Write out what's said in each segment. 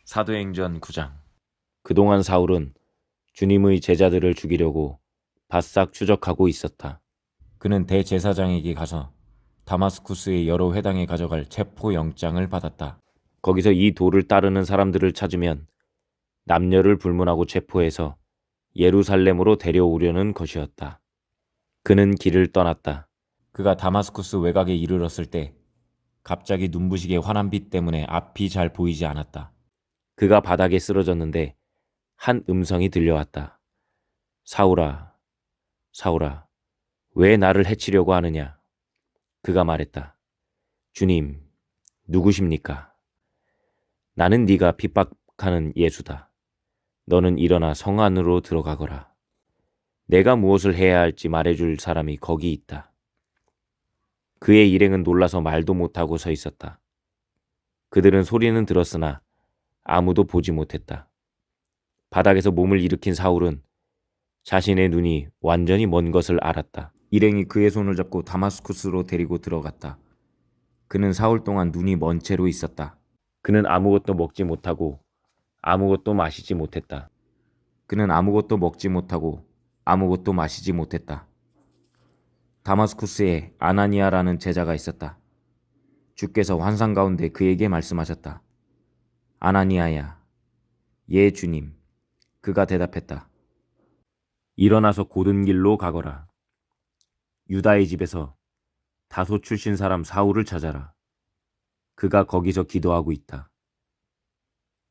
사도행전 9장. 그동안 사울은 주님의 제자들을 죽이려고 바싹 추적하고 있었다. 그는 대제사장에게 가서 다마스쿠스의 여러 회당에 가져갈 체포영장을 받았다. 거기서 이 도를 따르는 사람들을 찾으면 남녀를 불문하고 체포해서 예루살렘으로 데려오려는 것이었다. 그는 길을 떠났다. 그가 다마스쿠스 외곽에 이르렀을 때 갑자기 눈부시게 환한 빛 때문에 앞이 잘 보이지 않았다. 그가 바닥에 쓰러졌는데 한 음성이 들려왔다. 사울아, 사울아, 왜 나를 해치려고 하느냐? 그가 말했다. 주님, 누구십니까? 나는 네가 핍박하는 예수다. 너는 일어나 성 안으로 들어가거라. 내가 무엇을 해야 할지 말해줄 사람이 거기 있다. 그의 일행은 놀라서 말도 못하고 서 있었다. 그들은 소리는 들었으나 아무도 보지 못했다. 바닥에서 몸을 일으킨 사울은 자신의 눈이 완전히 먼 것을 알았다. 일행이 그의 손을 잡고 다마스쿠스로 데리고 들어갔다. 그는 사흘 동안 눈이 먼 채로 있었다. 그는 아무것도 먹지 못하고 아무것도 마시지 못했다. 그는 아무것도 먹지 못하고 아무것도 마시지 못했다. 다마스쿠스에 아나니아라는 제자가 있었다. 주께서 환상 가운데 그에게 말씀하셨다. 아나니아야. 예, 주님. 그가 대답했다. 일어나서 고든 길로 가거라. 유다의 집에서 다소 출신 사람 사울을 찾아라. 그가 거기서 기도하고 있다.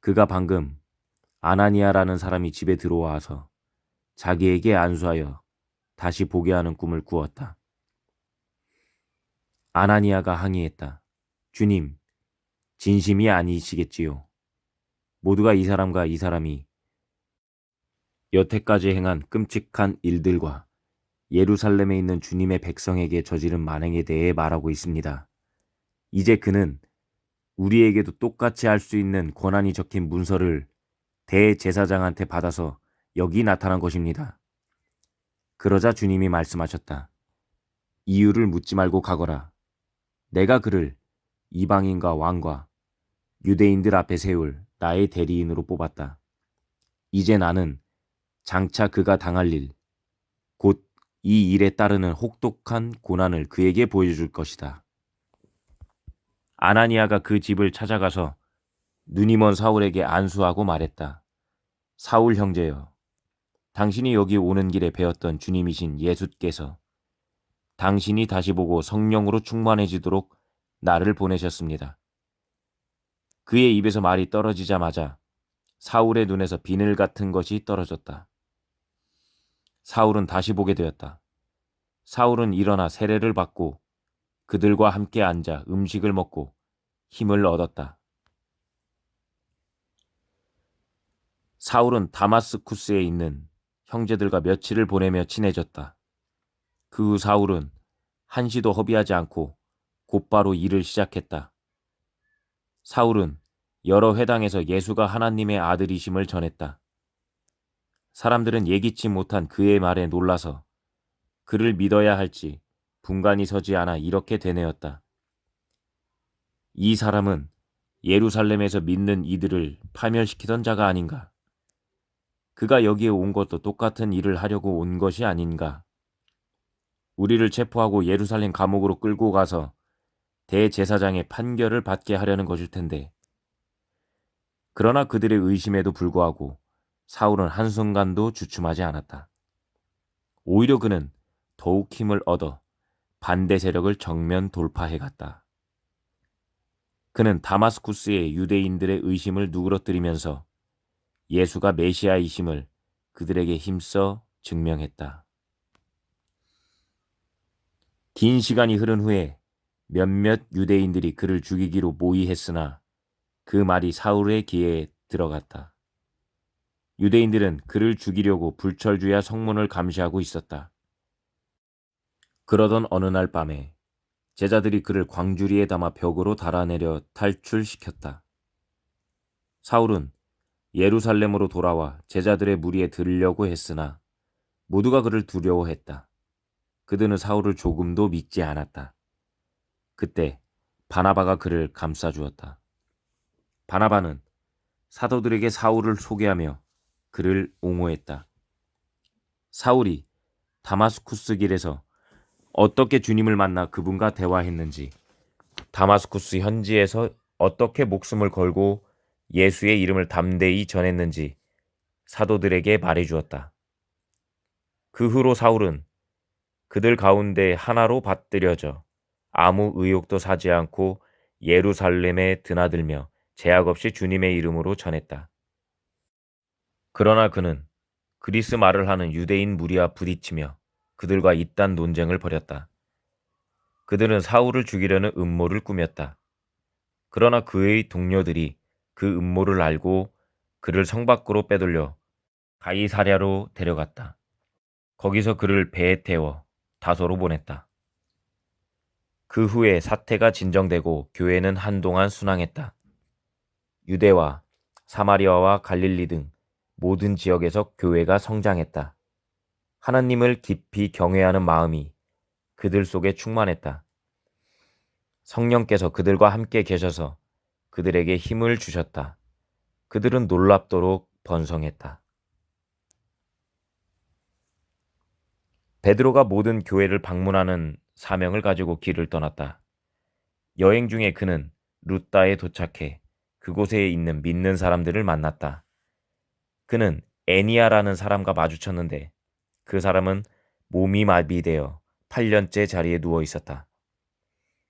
그가 방금 아나니아라는 사람이 집에 들어와서 자기에게 안수하여 다시 보게 하는 꿈을 꾸었다. 아나니아가 항의했다. 주님, 진심이 아니시겠지요. 모두가 이 사람과 이 사람이 여태까지 행한 끔찍한 일들과 예루살렘에 있는 주님의 백성에게 저지른 만행에 대해 말하고 있습니다. 이제 그는 우리에게도 똑같이 할 수 있는 권한이 적힌 문서를 대제사장한테 받아서 여기 나타난 것입니다. 그러자 주님이 말씀하셨다. 이유를 묻지 말고 가거라. 내가 그를 이방인과 왕과 유대인들 앞에 세울 나의 대리인으로 뽑았다. 이제 나는 장차 그가 당할 일, 곧 이 일에 따르는 혹독한 고난을 그에게 보여줄 것이다. 아나니아가 그 집을 찾아가서 눈이 먼 사울에게 안수하고 말했다. 사울 형제여, 당신이 여기 오는 길에 배웠던 주님이신 예수께서 당신이 다시 보고 성령으로 충만해지도록 나를 보내셨습니다. 그의 입에서 말이 떨어지자마자 사울의 눈에서 비늘 같은 것이 떨어졌다. 사울은 다시 보게 되었다. 사울은 일어나 세례를 받고 그들과 함께 앉아 음식을 먹고 힘을 얻었다. 사울은 다마스쿠스에 있는 형제들과 며칠을 보내며 친해졌다. 그 후 사울은 한시도 허비하지 않고 곧바로 일을 시작했다. 사울은 여러 회당에서 예수가 하나님의 아들이심을 전했다. 사람들은 예기치 못한 그의 말에 놀라서 그를 믿어야 할지 분간이 서지 않아 이렇게 되뇌었다. 이 사람은 예루살렘에서 믿는 이들을 파멸시키던 자가 아닌가? 그가 여기에 온 것도 똑같은 일을 하려고 온 것이 아닌가? 우리를 체포하고 예루살렘 감옥으로 끌고 가서 대제사장의 판결을 받게 하려는 것일 텐데. 그러나 그들의 의심에도 불구하고 사울은 한순간도 주춤하지 않았다. 오히려 그는 더욱 힘을 얻어 반대 세력을 정면 돌파해갔다. 그는 다마스쿠스의 유대인들의 의심을 누그러뜨리면서 예수가 메시아이심을 그들에게 힘써 증명했다. 긴 시간이 흐른 후에 몇몇 유대인들이 그를 죽이기로 모의했으나 그 말이 사울의 귀에 들어갔다. 유대인들은 그를 죽이려고 불철주야 성문을 감시하고 있었다. 그러던 어느 날 밤에 제자들이 그를 광주리에 담아 벽으로 달아내려 탈출시켰다. 사울은 예루살렘으로 돌아와 제자들의 무리에 들으려고 했으나 모두가 그를 두려워했다. 그들은 사울을 조금도 믿지 않았다. 그때 바나바가 그를 감싸주었다. 바나바는 사도들에게 사울을 소개하며 그를 옹호했다. 사울이 다마스쿠스 길에서 어떻게 주님을 만나 그분과 대화했는지, 다마스쿠스 현지에서 어떻게 목숨을 걸고 예수의 이름을 담대히 전했는지 사도들에게 말해주었다. 그 후로 사울은 그들 가운데 하나로 받들여져 아무 의욕도 사지 않고 예루살렘에 드나들며 제약 없이 주님의 이름으로 전했다. 그러나 그는 그리스 말을 하는 유대인 무리와 부딪히며 그들과 이딴 논쟁을 벌였다. 그들은 사울을 죽이려는 음모를 꾸몄다. 그러나 그의 동료들이 그 음모를 알고 그를 성 밖으로 빼돌려 가이사랴로 데려갔다. 거기서 그를 배에 태워 다소로 보냈다. 그 후에 사태가 진정되고 교회는 한동안 순항했다. 유대와 사마리아와 갈릴리 등 모든 지역에서 교회가 성장했다. 하나님을 깊이 경외하는 마음이 그들 속에 충만했다. 성령께서 그들과 함께 계셔서 그들에게 힘을 주셨다. 그들은 놀랍도록 번성했다. 베드로가 모든 교회를 방문하는 사명을 가지고 길을 떠났다. 여행 중에 그는 루따에 도착해 그곳에 있는 믿는 사람들을 만났다. 그는 애니아라는 사람과 마주쳤는데 그 사람은 몸이 마비되어 8년째 자리에 누워 있었다.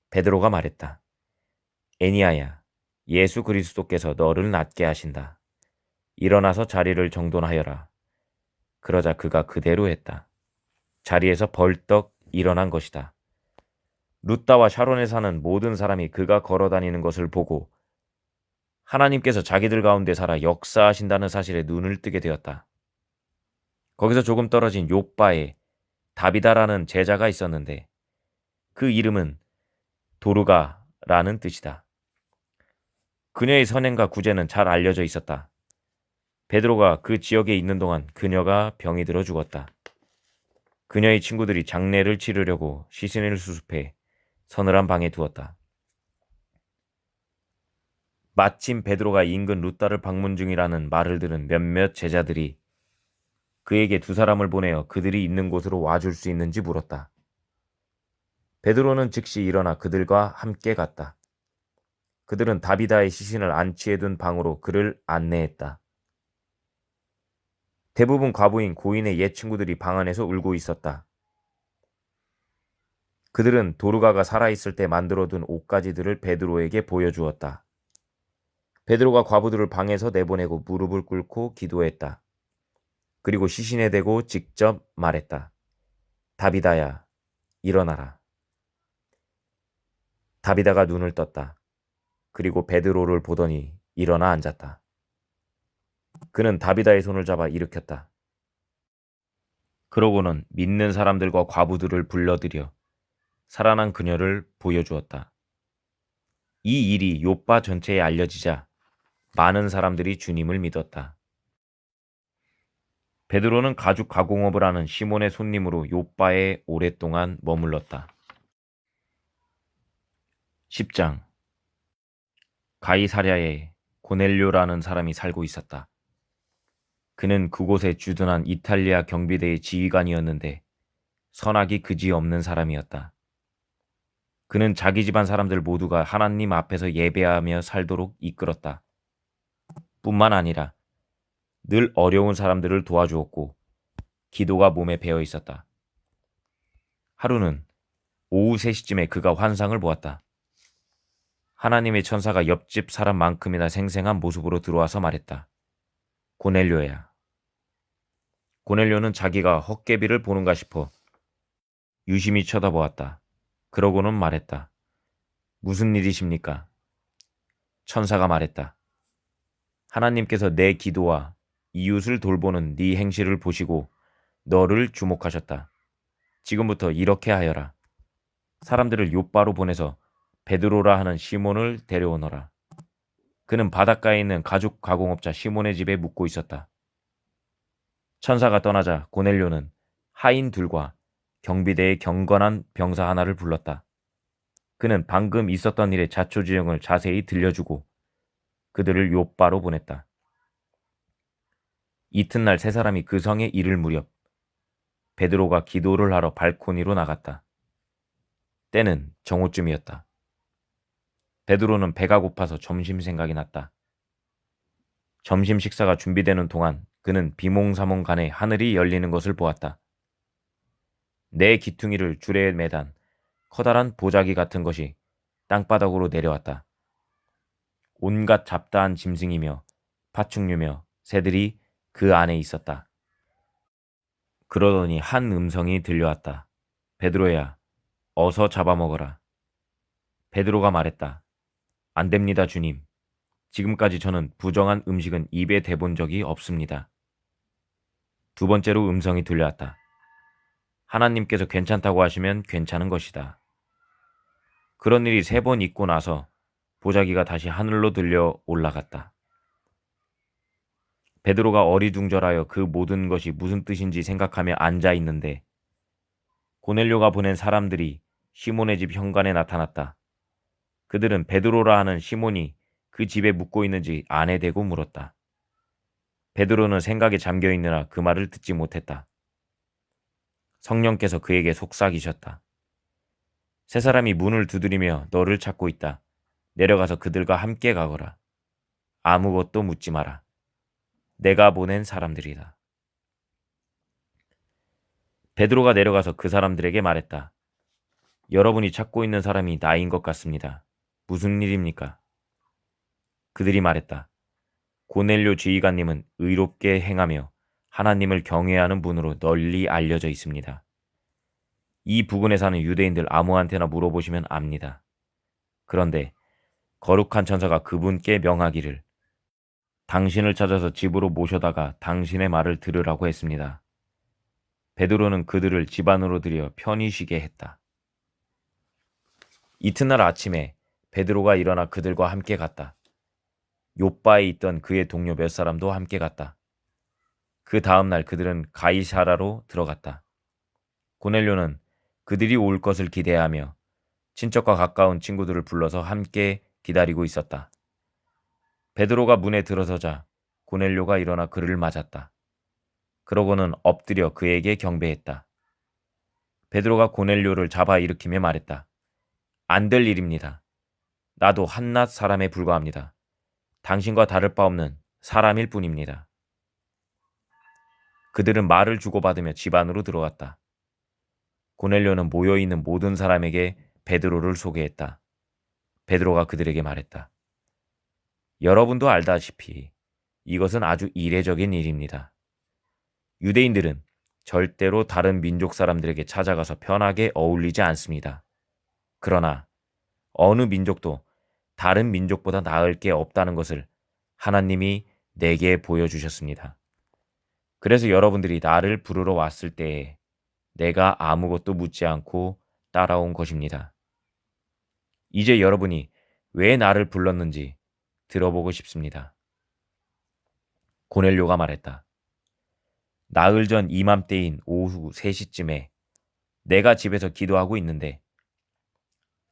베드로가 말했다. 애니아야, 예수 그리스도께서 너를 낫게 하신다. 일어나서 자리를 정돈하여라. 그러자 그가 그대로 했다. 자리에서 벌떡 일어난 것이다. 루따와 샤론에 사는 모든 사람이 그가 걸어다니는 것을 보고 하나님께서 자기들 가운데 살아 역사하신다는 사실에 눈을 뜨게 되었다. 거기서 조금 떨어진 요빠에 다비다라는 제자가 있었는데 그 이름은 도르가라는 뜻이다. 그녀의 선행과 구제는 잘 알려져 있었다. 베드로가 그 지역에 있는 동안 그녀가 병이 들어 죽었다. 그녀의 친구들이 장례를 치르려고 시신을 수습해 서늘한 방에 두었다. 마침 베드로가 인근 루따를 방문 중이라는 말을 들은 몇몇 제자들이 그에게 두 사람을 보내어 그들이 있는 곳으로 와줄 수 있는지 물었다. 베드로는 즉시 일어나 그들과 함께 갔다. 그들은 다비다의 시신을 안치해둔 방으로 그를 안내했다. 대부분 과부인 고인의 옛 친구들이 방 안에서 울고 있었다. 그들은 도르가가 살아있을 때 만들어둔 옷가지들을 베드로에게 보여주었다. 베드로가 과부들을 방에서 내보내고 무릎을 꿇고 기도했다. 그리고 시신에 대고 직접 말했다. 다비다야, 일어나라. 다비다가 눈을 떴다. 그리고 베드로를 보더니 일어나 앉았다. 그는 다비다의 손을 잡아 일으켰다. 그러고는 믿는 사람들과 과부들을 불러들여 살아난 그녀를 보여주었다. 이 일이 요빠 전체에 알려지자 많은 사람들이 주님을 믿었다. 베드로는 가죽 가공업을 하는 시몬의 손님으로 요빠에 오랫동안 머물렀다. 10장. 가이사랴에 고넬료라는 사람이 살고 있었다. 그는 그곳에 주둔한 이탈리아 경비대의 지휘관이었는데 선악이 그지없는 사람이었다. 그는 자기 집안 사람들 모두가 하나님 앞에서 예배하며 살도록 이끌었다. 뿐만 아니라 늘 어려운 사람들을 도와주었고 기도가 몸에 배어 있었다. 하루는 오후 3시쯤에 그가 환상을 보았다. 하나님의 천사가 옆집 사람만큼이나 생생한 모습으로 들어와서 말했다. 고넬료야. 고넬료는 자기가 헛개비를 보는가 싶어 유심히 쳐다보았다. 그러고는 말했다. 무슨 일이십니까? 천사가 말했다. 하나님께서 내 기도와 이웃을 돌보는 네 행실을 보시고 너를 주목하셨다. 지금부터 이렇게 하여라. 사람들을 요빠로 보내서 베드로라 하는 시몬을 데려오너라. 그는 바닷가에 있는 가죽 가공업자 시몬의 집에 묵고 있었다. 천사가 떠나자 고넬료는 하인 둘과 경비대의 경건한 병사 하나를 불렀다. 그는 방금 있었던 일의 자초지종을 자세히 들려주고 그들을 요빠로 보냈다. 이튿날 세 사람이 그 성에 이를 무렵 베드로가 기도를 하러 발코니로 나갔다. 때는 정오쯤이었다. 베드로는 배가 고파서 점심 생각이 났다. 점심 식사가 준비되는 동안 그는 비몽사몽간에 하늘이 열리는 것을 보았다. 네 기퉁이를 줄에 매단 커다란 보자기 같은 것이 땅바닥으로 내려왔다. 온갖 잡다한 짐승이며 파충류며 새들이 그 안에 있었다. 그러더니 한 음성이 들려왔다. 베드로야, 어서 잡아먹어라. 베드로가 말했다. 안 됩니다, 주님. 지금까지 저는 부정한 음식은 입에 대본 적이 없습니다. 두 번째로 음성이 들려왔다. 하나님께서 괜찮다고 하시면 괜찮은 것이다. 그런 일이 3번 있고 나서 보자기가 다시 하늘로 들려 올라갔다. 베드로가 어리둥절하여 그 모든 것이 무슨 뜻인지 생각하며 앉아 있는데 고넬료가 보낸 사람들이 시몬의 집 현관에 나타났다. 그들은 베드로라 하는 시몬이 그 집에 묵고 있는지 안에 대고 물었다. 베드로는 생각에 잠겨 있느라 그 말을 듣지 못했다. 성령께서 그에게 속삭이셨다. 세 사람이 문을 두드리며 너를 찾고 있다. 내려가서 그들과 함께 가거라. 아무것도 묻지 마라. 내가 보낸 사람들이다. 베드로가 내려가서 그 사람들에게 말했다. 여러분이 찾고 있는 사람이 나인 것 같습니다. 무슨 일입니까? 그들이 말했다. 고넬료 지휘관님은 의롭게 행하며 하나님을 경외하는 분으로 널리 알려져 있습니다. 이 부근에 사는 유대인들 아무한테나 물어보시면 압니다. 그런데 거룩한 천사가 그분께 명하기를 당신을 찾아서 집으로 모셔다가 당신의 말을 들으라고 했습니다. 베드로는 그들을 집 안으로 들여 편히 쉬게 했다. 이튿날 아침에 베드로가 일어나 그들과 함께 갔다. 욥바에 있던 그의 동료 몇 사람도 함께 갔다. 그 다음날 그들은 가이사라로 들어갔다. 고넬료는 그들이 올 것을 기대하며 친척과 가까운 친구들을 불러서 함께 기다리고 있었다. 베드로가 문에 들어서자 고넬료가 일어나 그를 맞았다. 그러고는 엎드려 그에게 경배했다. 베드로가 고넬료를 잡아 일으키며 말했다. 안 될 일입니다. 나도 한낱 사람에 불과합니다. 당신과 다를 바 없는 사람일 뿐입니다. 그들은 말을 주고받으며 집 안으로 들어갔다. 고넬료는 모여있는 모든 사람에게 베드로를 소개했다. 베드로가 그들에게 말했다. 여러분도 알다시피 이것은 아주 이례적인 일입니다. 유대인들은 절대로 다른 민족 사람들에게 찾아가서 편하게 어울리지 않습니다. 그러나 어느 민족도 다른 민족보다 나을 게 없다는 것을 하나님이 내게 보여주셨습니다. 그래서 여러분들이 나를 부르러 왔을 때에 내가 아무것도 묻지 않고 따라온 것입니다. 이제 여러분이 왜 나를 불렀는지 들어보고 싶습니다. 고넬료가 말했다. 나흘 전 이맘때인 오후 3시쯤에 내가 집에서 기도하고 있는데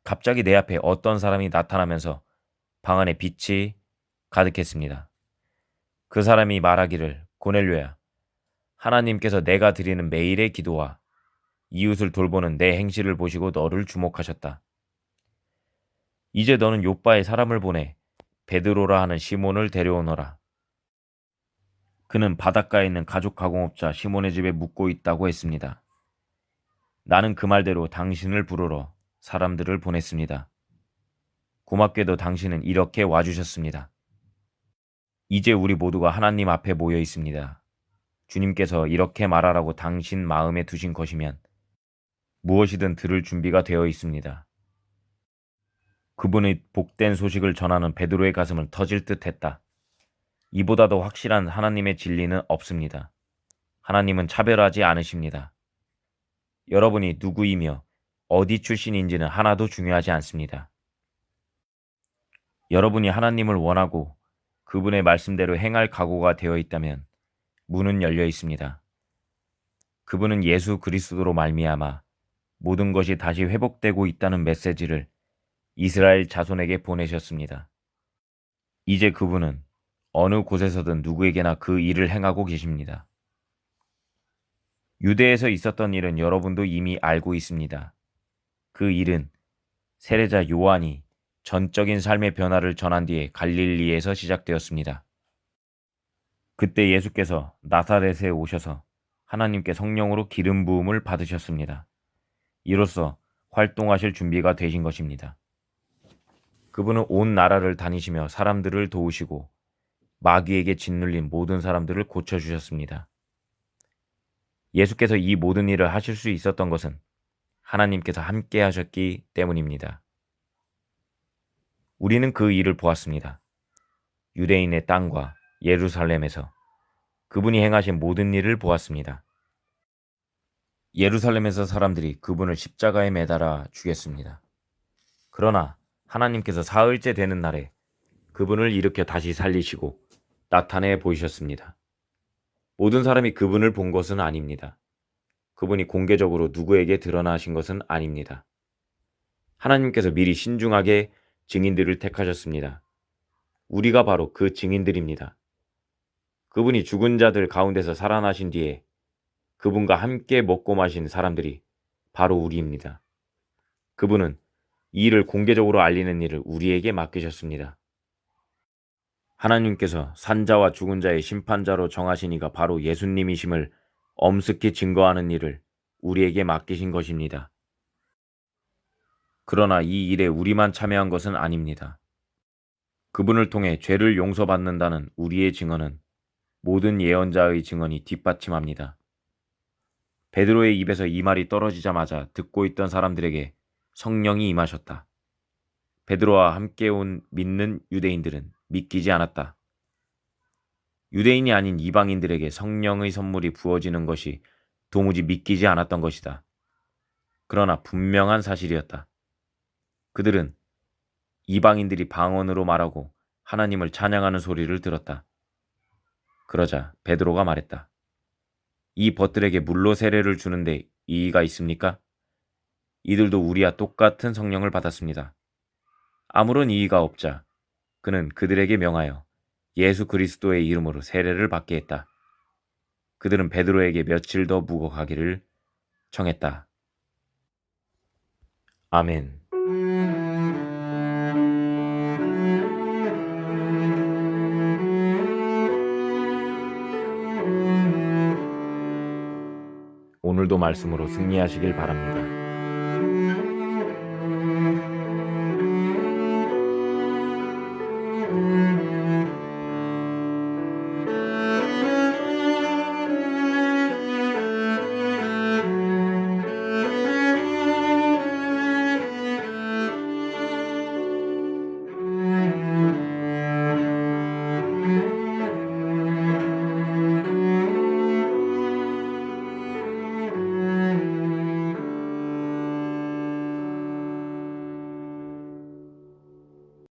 갑자기 내 앞에 어떤 사람이 나타나면서 방 안에 빛이 가득했습니다. 그 사람이 말하기를 고넬료야, 하나님께서 내가 드리는 매일의 기도와 이웃을 돌보는 내 행실을 보시고 너를 주목하셨다. 이제 너는 욥바에 사람을 보내 베드로라 하는 시몬을 데려오너라. 그는 바닷가에 있는 가죽 가공업자 시몬의 집에 묵고 있다고 했습니다. 나는 그 말대로 당신을 부르러 사람들을 보냈습니다. 고맙게도 당신은 이렇게 와주셨습니다. 이제 우리 모두가 하나님 앞에 모여 있습니다. 주님께서 이렇게 말하라고 당신 마음에 두신 것이면 무엇이든 들을 준비가 되어 있습니다. 그분의 복된 소식을 전하는 베드로의 가슴은 터질 듯 했다. 이보다 더 확실한 하나님의 진리는 없습니다. 하나님은 차별하지 않으십니다. 여러분이 누구이며 어디 출신인지는 하나도 중요하지 않습니다. 여러분이 하나님을 원하고 그분의 말씀대로 행할 각오가 되어 있다면 문은 열려 있습니다. 그분은 예수 그리스도로 말미암아 모든 것이 다시 회복되고 있다는 메시지를 이스라엘 자손에게 보내셨습니다. 이제 그분은 어느 곳에서든 누구에게나 그 일을 행하고 계십니다. 유대에서 있었던 일은 여러분도 이미 알고 있습니다. 그 일은 세례자 요한이 전적인 삶의 변화를 전한 뒤에 갈릴리에서 시작되었습니다. 그때 예수께서 나사렛에 오셔서 하나님께 성령으로 기름 부음을 받으셨습니다. 이로써 활동하실 준비가 되신 것입니다. 그분은 온 나라를 다니시며 사람들을 도우시고 마귀에게 짓눌린 모든 사람들을 고쳐주셨습니다. 예수께서 이 모든 일을 하실 수 있었던 것은 하나님께서 함께 하셨기 때문입니다. 우리는 그 일을 보았습니다. 유대인의 땅과 예루살렘에서 그분이 행하신 모든 일을 보았습니다. 예루살렘에서 사람들이 그분을 십자가에 매달아 죽였습니다. 그러나 하나님께서 사흘째 되는 날에 그분을 일으켜 다시 살리시고 나타내 보이셨습니다. 모든 사람이 그분을 본 것은 아닙니다. 그분이 공개적으로 누구에게 드러나신 것은 아닙니다. 하나님께서 미리 신중하게 증인들을 택하셨습니다. 우리가 바로 그 증인들입니다. 그분이 죽은 자들 가운데서 살아나신 뒤에 그분과 함께 먹고 마신 사람들이 바로 우리입니다. 그분은 이 일을 공개적으로 알리는 일을 우리에게 맡기셨습니다. 하나님께서 산자와 죽은 자의 심판자로 정하신 이가 바로 예수님이심을 엄습히 증거하는 일을 우리에게 맡기신 것입니다. 그러나 이 일에 우리만 참여한 것은 아닙니다. 그분을 통해 죄를 용서받는다는 우리의 증언은 모든 예언자의 증언이 뒷받침합니다. 베드로의 입에서 이 말이 떨어지자마자 듣고 있던 사람들에게 성령이 임하셨다. 베드로와 함께 온 믿는 유대인들은 믿기지 않았다. 유대인이 아닌 이방인들에게 성령의 선물이 부어지는 것이 도무지 믿기지 않았던 것이다. 그러나 분명한 사실이었다. 그들은 이방인들이 방언으로 말하고 하나님을 찬양하는 소리를 들었다. 그러자 베드로가 말했다. 이 벗들에게 물로 세례를 주는데 이의가 있습니까? 이들도 우리와 똑같은 성령을 받았습니다. 아무런 이의가 없자 그는 그들에게 명하여 예수 그리스도의 이름으로 세례를 받게 했다. 그들은 베드로에게 며칠 더 묵어가기를 청했다. 아멘. 오늘도 말씀으로 승리하시길 바랍니다.